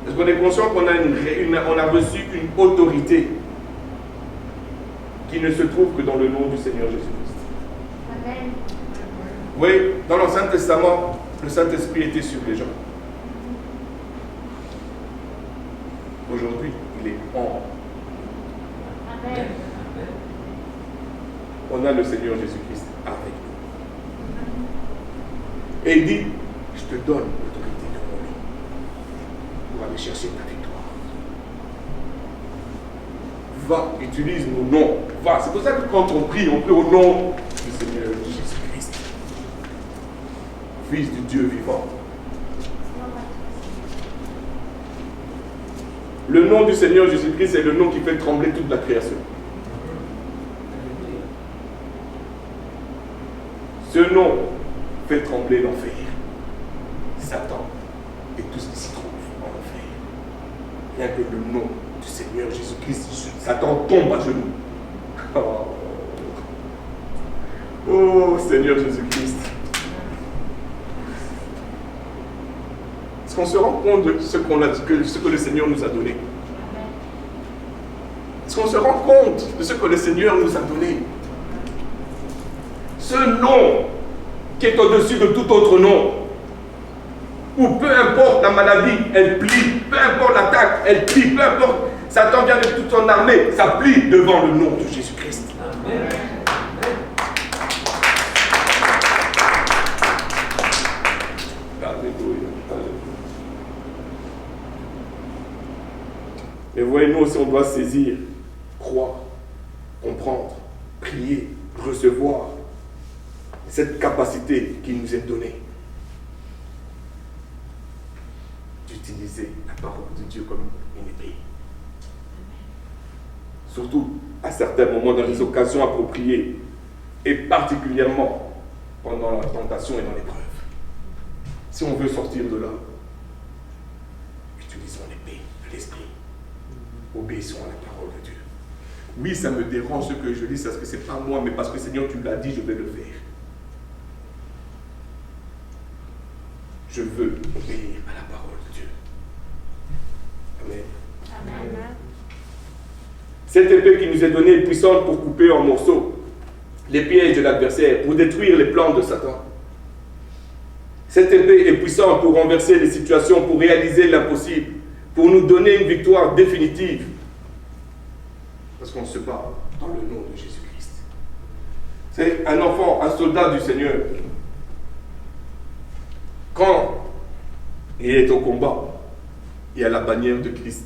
Est-ce qu'on est conscient qu'on a, on a reçu une autorité qui ne se trouve que dans le nom du Seigneur Jésus-Christ? Amen. Oui, dans l'Ancien Testament, le Saint-Esprit était sur les gens. Aujourd'hui, il est en. Amen. On a le Seigneur Jésus-Christ avec nous. Et il dit, je te donne l'autorité de mon nom pour aller chercher ta victoire. Va, utilise nos noms. Va. C'est pour ça que quand on prie au nom du Seigneur Jésus-Christ, Fils du Dieu vivant. Le nom du Seigneur Jésus-Christ est le nom qui fait trembler toute la création. Ce nom fait trembler l'enfer, Satan et tout ce qui s'y trouve en enfer. Rien que le nom du Seigneur Jésus-Christ, Satan tombe à genoux. Oh Seigneur Jésus-Christ. Est-ce qu'on se rend compte de ce que le Seigneur nous a donné? Est-ce qu'on se rend compte de ce que le Seigneur nous a donné? Ce nom qui est au-dessus de tout autre nom, où peu importe la maladie, elle plie, peu importe l'attaque, elle plie, peu importe, Satan vient avec toute son armée, ça plie devant le nom de Jésus-Christ. Amen. Alléluia. Mais voyez, nous aussi, on doit saisir, croire, comprendre, prier, recevoir cette capacité qui nous est donnée d'utiliser la parole de Dieu comme une épée. Surtout à certains moments, dans les occasions appropriées, et particulièrement pendant la tentation et dans l'épreuve. Si on veut sortir de là, utilisons l'épée de l'esprit. Obéissons à la parole de Dieu. Oui, ça me dérange ce que je dis, parce que ce n'est pas moi, mais parce que Seigneur, tu l'as dit, je vais le faire. Je veux obéir à la parole de Dieu. Amen. Amen. Cette épée qui nous est donnée est puissante pour couper en morceaux les pièges de l'adversaire, pour détruire les plans de Satan. Cette épée est puissante pour renverser les situations, pour réaliser l'impossible, pour nous donner une victoire définitive. Parce qu'on se bat dans le nom de Jésus-Christ. C'est un enfant, un soldat du Seigneur. Quand il est au combat, il y a la bannière de Christ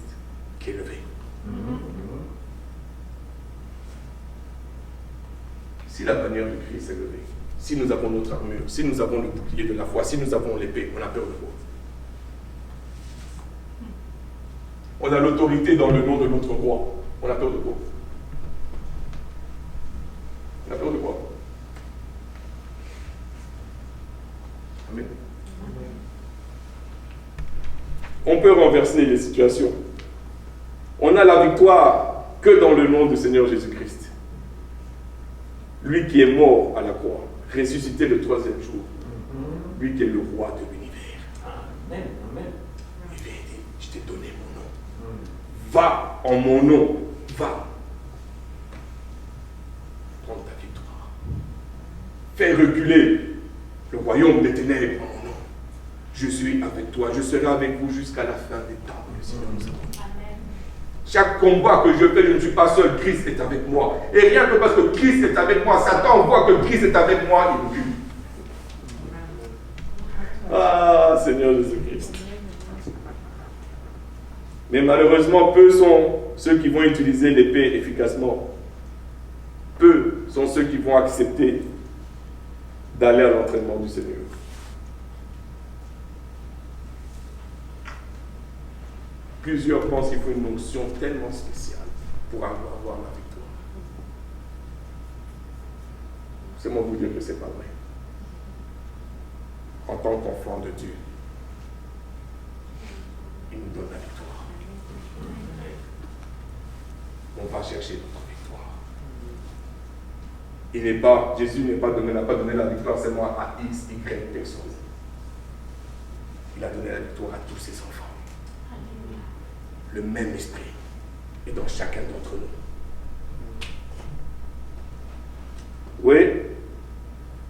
qui est levée. Si la bannière de Christ est levée, si nous avons notre armure, si nous avons le bouclier de la foi, si nous avons l'épée, on a peur de quoi? On a l'autorité dans le nom de notre roi. On a peur de quoi? On a peur de quoi? Amen. On peut renverser les situations. On a la victoire que dans le nom du Seigneur Jésus-Christ. Lui qui est mort à la croix, ressuscité le 3e jour. Lui qui est le roi de l'univers. Amen. Amen. Il vient dire, je t'ai donné mon nom. Va en mon nom. Va. Prends ta victoire. Fais reculer le royaume des ténèbres en mon nom. Je suis avec toi. Je serai avec vous jusqu'à la fin des temps. Le Seigneur nous a dit. Chaque combat que je fais, je ne suis pas seul. Christ est avec moi. Et rien que parce que Christ est avec moi, Satan voit que Christ est avec moi, il recule. Ah, Seigneur Jésus-Christ. Mais malheureusement, peu sont ceux qui vont utiliser l'épée efficacement. Peu sont ceux qui vont accepter d'aller à l'entraînement du Seigneur. Plusieurs pensent qu'il faut une onction tellement spéciale pour avoir la victoire. C'est moi vous dire que ce n'est pas vrai. En tant qu'enfant de Dieu, il nous donne la victoire. On va chercher notre victoire. Jésus n'a pas donné la victoire seulement à X, Y personnes. Il a donné la victoire à tous ses enfants. Le même esprit est dans chacun d'entre nous. Oui,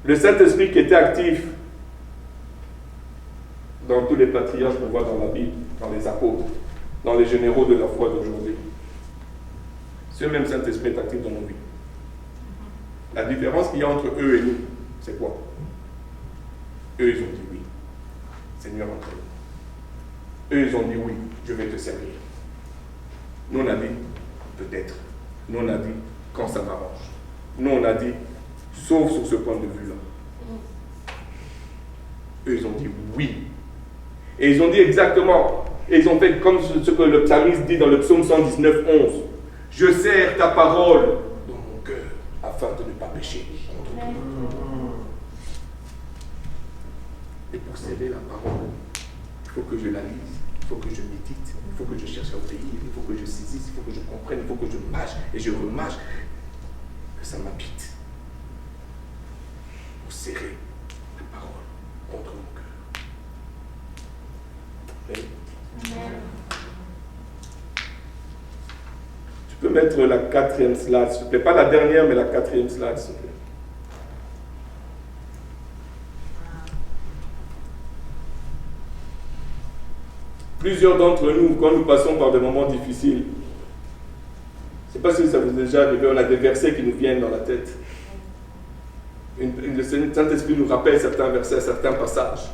le Saint-Esprit qui était actif dans tous les patriarches qu'on voit dans la Bible, dans les apôtres, dans les généraux de la foi d'aujourd'hui. Ce même Saint-Esprit est actif dans nos vies. La différence qu'il y a entre eux et nous, c'est quoi? Eux, ils ont dit oui. Seigneur, entre nous. Eux, ils ont dit oui, je vais te servir. Nous, on a dit peut-être. Nous, on a dit quand ça m'arrange. Nous, on a dit sauf sur ce point de vue-là. Eux, ils ont dit oui. Et ils ont dit exactement, et ils ont fait comme ce que le psalmiste dit dans le psaume 119, 11. Je serre ta parole dans mon cœur afin de ne pas pécher contre toi. Et pour serrer la parole, il faut que je la lise, il faut que je médite, il faut que je cherche à obéir, il faut que je saisisse, il faut que je comprenne, il faut que je mâche et je remâche, que ça m'habite. Pour serrer la parole contre mon cœur. Amen. Tu peux mettre la 4e slide, s'il te plaît. Pas la dernière, mais la 4e slide, s'il te plaît. Plusieurs d'entre nous, quand nous passons par des moments difficiles, je ne sais pas si ça vous est déjà arrivé, on a des versets qui nous viennent dans la tête. Le Saint-Esprit nous rappelle certains versets, certains passages.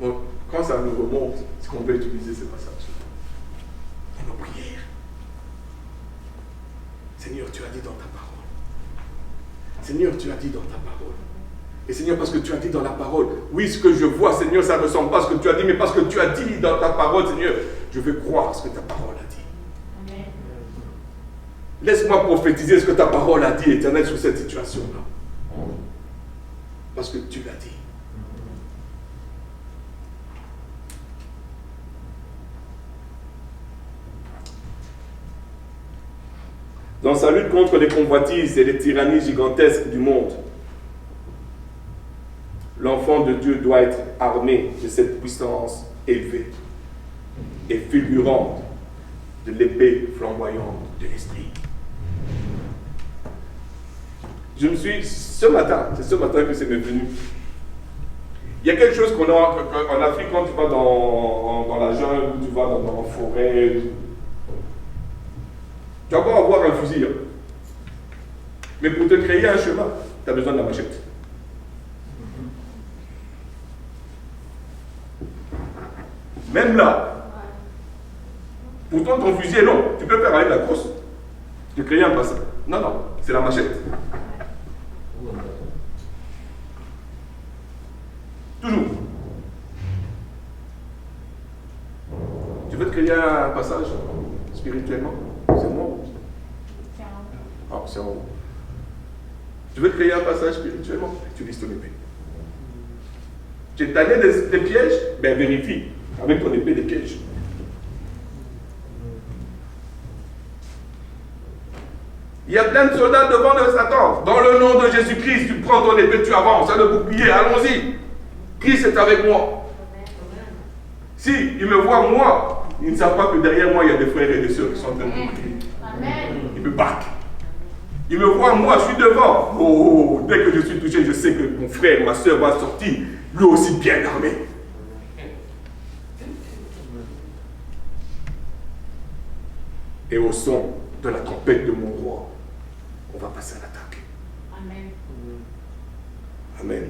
Bon, quand ça nous remonte, est-ce qu'on peut utiliser ces passages dans nos prières? Seigneur, tu as dit dans ta parole. Seigneur, tu as dit dans ta parole. Et Seigneur, parce que tu as dit dans la parole, oui, ce que je vois, Seigneur, ça ne ressemble pas à ce que tu as dit, mais parce que tu as dit dans ta parole, Seigneur, je veux croire ce que ta parole a dit. Amen. Laisse-moi prophétiser ce que ta parole a dit, Éternel, sur cette situation-là. Parce que tu l'as dit. Dans sa lutte contre les convoitises et les tyrannies gigantesques du monde, l'enfant de Dieu doit être armé de cette puissance élevée et fulgurante de l'épée flamboyante de l'esprit. Je me suis, c'est ce matin que c'est venu. Il y a quelque chose qu'on a en Afrique quand tu vas dans la jungle, tu vas dans la forêt. Tu vas pas avoir un fusil. Mais pour te créer un chemin, tu as besoin de la machette. Même là, pourtant ton fusil est long, tu peux faire avec la grosse. Tu crées un passage. Non, non, c'est la machette. Toujours. Tu veux te créer un passage spirituellement? C'est moi. Ah, c'est en haut. Tu veux te créer un passage spirituellement? Tu lis ton épée. Tu es tanné des pièges? Ben vérifie. Avec ton épée des pièges. Il y a plein de soldats devant de Satan. Dans le nom de Jésus-Christ, tu prends ton épée, tu avances. À le bouclier, allons-y. Christ est avec moi. Si ils me voient moi, ils ne savent pas que derrière moi, il y a des frères et des sœurs qui sont en train de bouclier. Ils me battent. Ils me voient moi, je suis devant. Oh, dès que je suis touché, je sais que mon frère, ma soeur va sortir, lui aussi bien armé. Et au son de la trompette de mon roi, on va passer à l'attaque. Amen. Amen.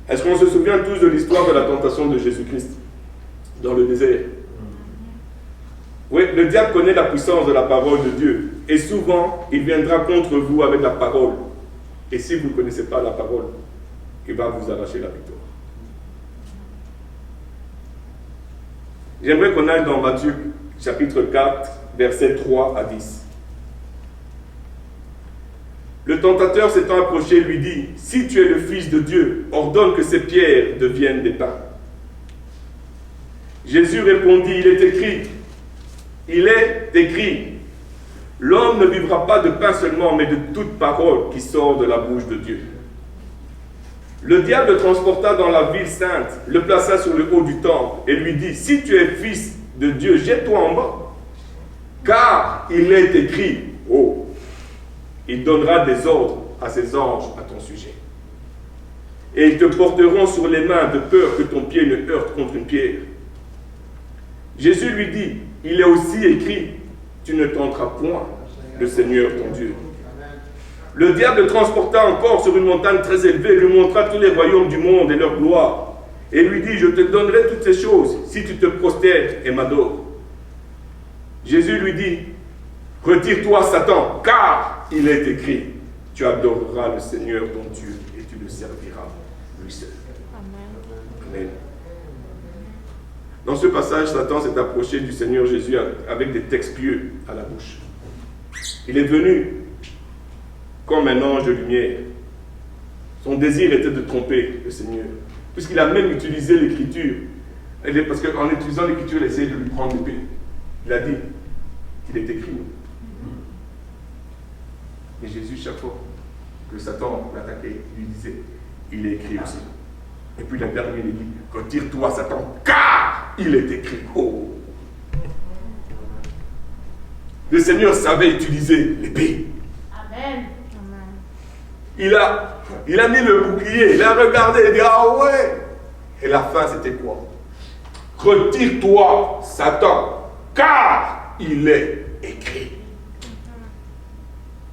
Est-ce qu'on se souvient tous de l'histoire de la tentation de Jésus-Christ dans le désert? Oui, le diable connaît la puissance de la parole de Dieu. Et souvent, il viendra contre vous avec la parole. Et si vous ne connaissez pas la parole, il va vous arracher la victoire. J'aimerais qu'on aille dans Matthieu chapitre 4, versets 3 à 10. Le tentateur s'étant approché lui dit, « Si tu es le Fils de Dieu, ordonne que ces pierres deviennent des pains. » Jésus répondit, « Il est écrit, l'homme ne vivra pas de pain seulement, mais de toute parole qui sort de la bouche de Dieu. » Le diable le transporta dans la ville sainte, le plaça sur le haut du temple et lui dit, « Si tu es fils de Dieu, jette-toi en bas. Car il est écrit, oh, il donnera des ordres à ses anges à ton sujet. Et ils te porteront sur les mains de peur que ton pied ne heurte contre une pierre. » Jésus lui dit, « Il est aussi écrit, tu ne tenteras point le Seigneur ton Dieu. » Le diable le transporta encore sur une montagne très élevée, lui montra tous les royaumes du monde et leur gloire, et lui dit, « Je te donnerai toutes ces choses si tu te prosternes et m'adores. » Jésus lui dit, « Retire-toi, Satan, car il est écrit, tu adoreras le Seigneur ton Dieu et tu le serviras lui seul. » Amen. Dans ce passage, Satan s'est approché du Seigneur Jésus avec des textes pieux à la bouche. Il est venu comme un ange de lumière. Son désir était de tromper le Seigneur, puisqu'il a même utilisé l'écriture. Parce qu'en utilisant l'écriture, il essayait de lui prendre l'épée. Il a dit qu'il est écrit. Et Jésus, chaque fois que Satan l'attaquait, lui disait, il est écrit aussi. Et puis la dernière, il dit, retire-toi, Satan, car il est écrit. Oh. Le Seigneur savait utiliser l'épée. Amen. Il a Il a mis le bouclier, il a regardé, il a dit, ah ouais. Et la fin, c'était quoi? Retire-toi, Satan, car il est écrit.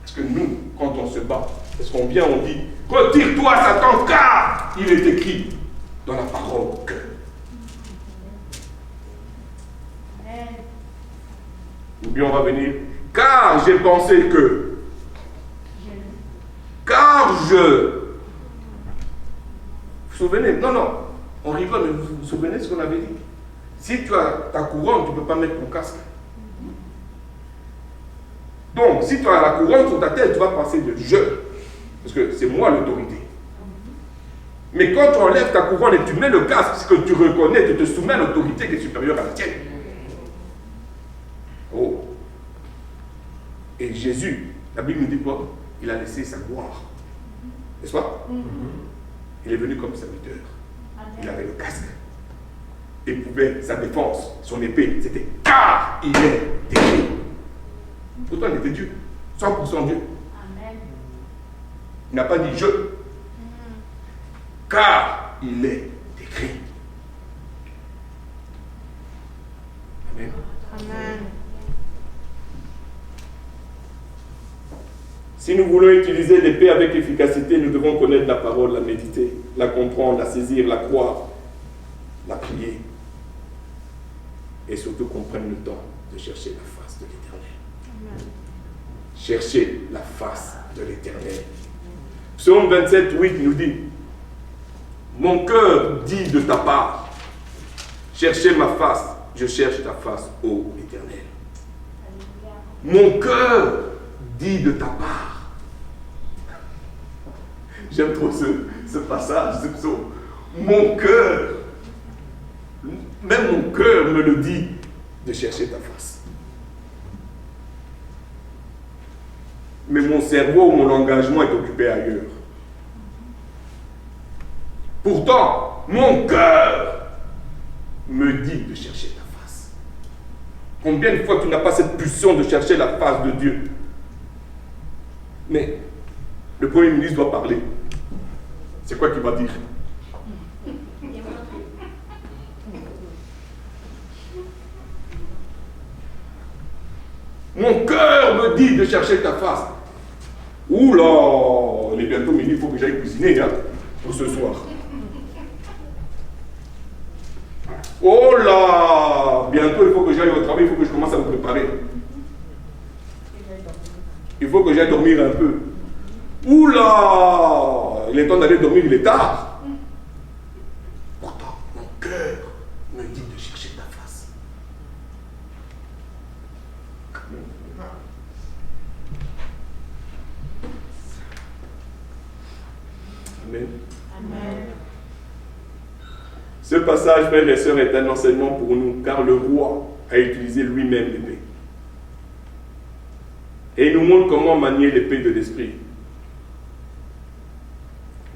Est-ce que nous, quand on se bat, est-ce qu'on vient, on dit, retire-toi, Satan, car il est écrit dans la parole que. Ou bien on va venir, car j'ai pensé que. Car je. Vous vous souvenez? Non, non, on rigole, mais vous vous souvenez de ce qu'on avait dit? Si tu as ta couronne, tu ne peux pas mettre ton casque. Donc, si tu as la couronne sur ta tête, tu vas passer de je. Parce que c'est moi l'autorité. Mais quand tu enlèves ta couronne et que tu mets le casque, c'est que tu reconnais, tu te soumets à l'autorité qui est supérieure à la tienne. Oh. Et Jésus, la Bible nous dit quoi? Il a laissé sa gloire. N'est-ce pas? Il est venu comme serviteur. Il avait le casque. Il pouvait, sa défense, son épée, c'était car il est écrit. Pourtant, il était Dieu. 100% Dieu. Amen. Il n'a pas dit je. Car il est écrit. Amen. Amen. Si nous voulons utiliser l'épée avec efficacité, nous devons connaître la parole, la méditer, la comprendre, la saisir, la croire, la prier. Et surtout qu'on prenne le temps de chercher la face de l'Éternel. Chercher la face de l'Éternel. Psaume 27, 8 nous dit, mon cœur dit de ta part, cherchez ma face, je cherche ta face, ô Éternel. Mon cœur dit de ta part. J'aime trop ce passage, ce psaume. Mon cœur, même mon cœur me le dit de chercher ta face. Mais mon cerveau, mon engagement est occupé ailleurs. Pourtant, mon cœur me dit de chercher ta face. Combien de fois tu n'as pas cette pulsion de chercher la face de Dieu? Mais le Premier ministre doit parler. C'est quoi qu'il va dire? Mon cœur me dit de chercher ta face. Oula, il est bientôt midi, il faut que j'aille cuisiner pour ce soir. Oh là, bientôt il faut que j'aille au travail, il faut que je commence à me préparer. Il faut que j'aille dormir un peu. Oula, il est temps d'aller dormir, il est tard. Pourtant, mon cœur me dit de chercher ta face. Amen. Amen. Ce passage, frères et sœurs, est un enseignement pour nous, car le roi a utilisé lui-même l'épée. Et il nous montre comment manier l'épée de l'esprit.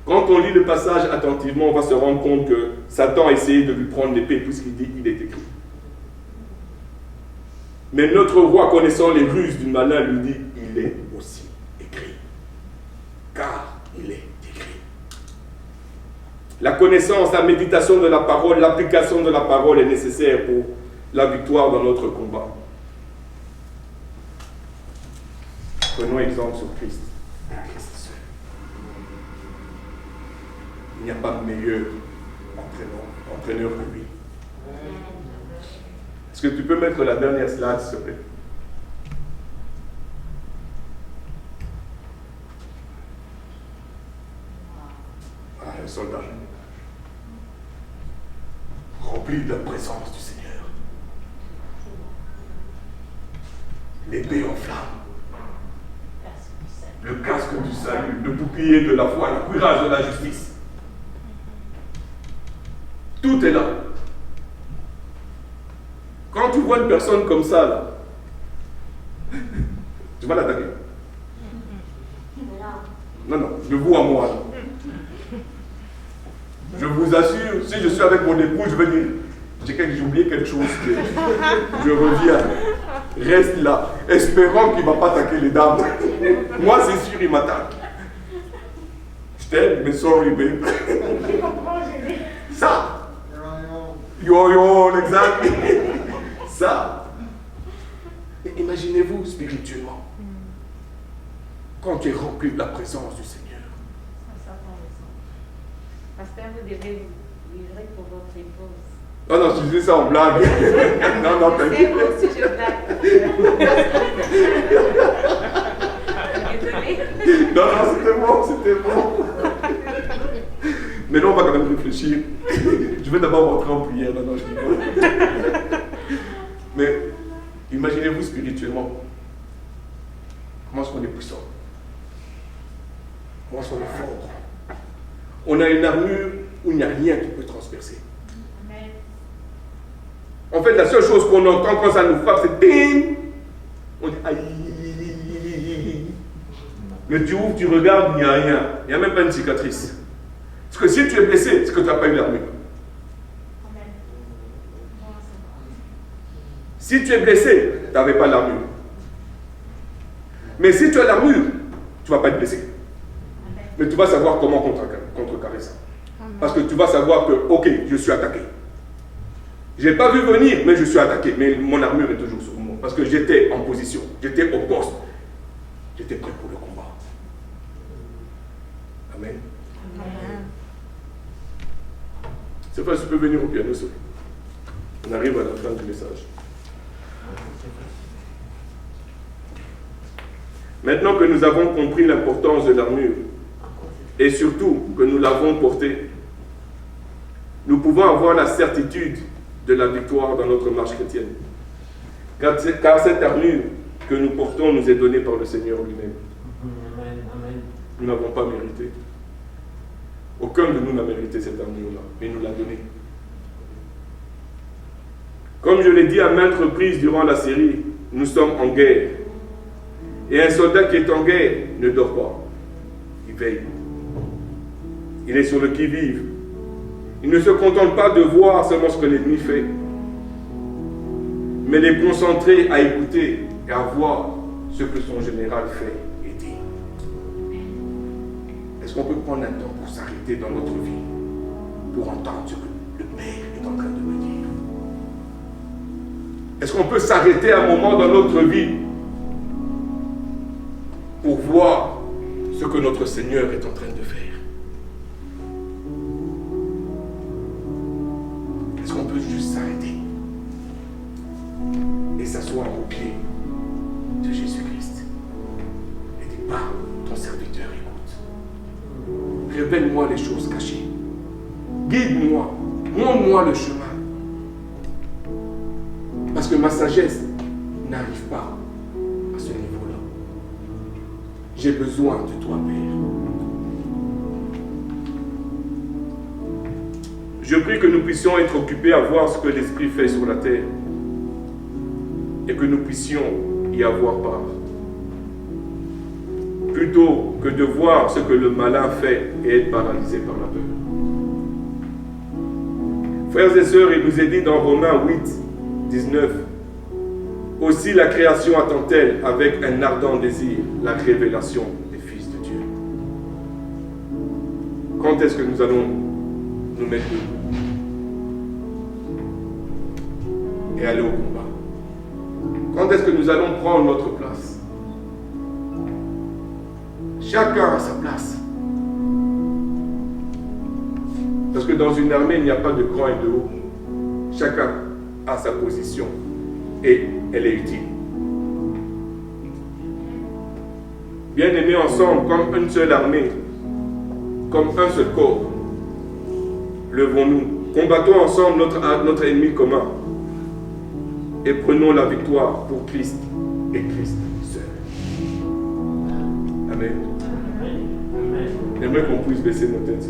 Quand on lit le passage attentivement, on va se rendre compte que Satan a essayé de lui prendre l'épée, puisqu'il dit il est écrit. Mais notre roi, connaissant les ruses du malin, lui dit il est aussi écrit. Car il est écrit. La connaissance, la méditation de la parole, l'application de la parole est nécessaire pour la victoire dans notre combat. Prenons exemple sur Christ. Christ seul. Il n'y a pas de meilleur entraîneur que lui. Est-ce que tu peux mettre la dernière slide, s'il te plaît? Ah, un soldat. Rempli de la présence du Seigneur. L'épée en flamme. Le casque du salut, le bouclier de la foi, le courage de la justice. Tout est là. Quand tu vois une personne comme ça, là, tu vas l'attaquer. Non, non, de vous à moi. Là. Je vous assure, si je suis avec mon époux, je vais dire, j'ai oublié quelque chose, je reviens. Reste là, espérant qu'il ne va pas attaquer les dames. Moi, c'est sûr, il m'attaque. Je Je t'aime, mais sorry, babe. Tu comprends, je dis. Ça. Yo, exact. Ça. Et imaginez-vous spirituellement. Quand tu es rempli de la présence du Seigneur. Ça s'entend le sang. Pasteur, vous devez vous livrer pour votre épouse. Oh non, je disais ça en blague. Non, C'est t'inquiète. moi aussi, je blague. Désolée. Non, c'était bon. Mais là, on va quand même réfléchir. Je vais d'abord rentrer en prière. Non, je rigole. Mais imaginez-vous spirituellement. Comment est-ce qu'on est puissant? Comment est-ce qu'on est fort? On a une armure où il n'y a rien qui peut transpercer. Amen. En fait, la seule chose qu'on entend quand ça nous frappe, c'est ting. On dit aïe. Mais tu ouvres, tu regardes, il n'y a rien. Il n'y a même pas une cicatrice. Parce que si tu es blessé, c'est que tu n'as pas eu l'armure. Amen. Si tu es blessé, tu n'avais pas l'armure. Mais si tu as l'armure, tu ne vas pas être blessé. Amen. Mais tu vas savoir comment contrecarrer ça. Parce que tu vas savoir que, ok, je suis attaqué. Je n'ai pas vu venir, mais je suis attaqué. Mais mon armure est toujours sur moi. Parce que j'étais en position. J'étais au poste. J'étais prêt pour le combat. Amen. Amen. C'est pas si tu peux venir au piano, Sophie. On arrive à la fin du message. Maintenant que nous avons compris l'importance de l'armure, et surtout que nous l'avons portée, nous pouvons avoir la certitude de la victoire dans notre marche chrétienne. Car cette armure que nous portons nous est donnée par le Seigneur lui-même. Nous n'avons pas mérité. Aucun de nous n'a mérité cette armure-là, mais il nous l'a donnée. Comme je l'ai dit à maintes reprises durant la série, nous sommes en guerre. Et un soldat qui est en guerre ne dort pas. Il veille. Il est sur le qui-vive. Il ne se contente pas de voir seulement ce que l'ennemi fait, mais il est concentré à écouter et à voir ce que son général fait et dit. Est-ce qu'on peut prendre un temps pour s'arrêter dans notre vie, pour entendre ce que le Père est en train de me dire? Est-ce qu'on peut s'arrêter un moment dans notre vie pour voir ce que notre Seigneur est en train de faire? Est-ce qu'on peut juste s'arrêter et s'asseoir au pied de Jésus-Christ et dire, bah, ton serviteur écoute. Révèle-moi les choses cachées. Guide-moi. Montre-moi le chemin. Parce que ma sagesse n'arrive pas à ce niveau-là. J'ai besoin de toi, Père. Je prie que nous puissions être occupés à voir ce que l'Esprit fait sur la terre et que nous puissions y avoir part. Plutôt que de voir ce que le malin fait et être paralysé par la peur. Frères et sœurs, il nous est dit dans Romains 8, 19, aussi la création attend-elle avec un ardent désir la révélation des fils de Dieu. Quand est-ce que nous allons nous mettre debout et aller au combat? Quand est-ce que nous allons prendre notre place? Chacun a sa place. Parce que dans une armée, il n'y a pas de grand et de haut. Chacun a sa position et elle est utile. Bien aimés ensemble, comme une seule armée, comme un seul corps, levons-nous, combattons ensemble notre ennemi commun et prenons la victoire pour Christ et Christ seul. Amen. J'aimerais qu'on puisse baisser nos têtes.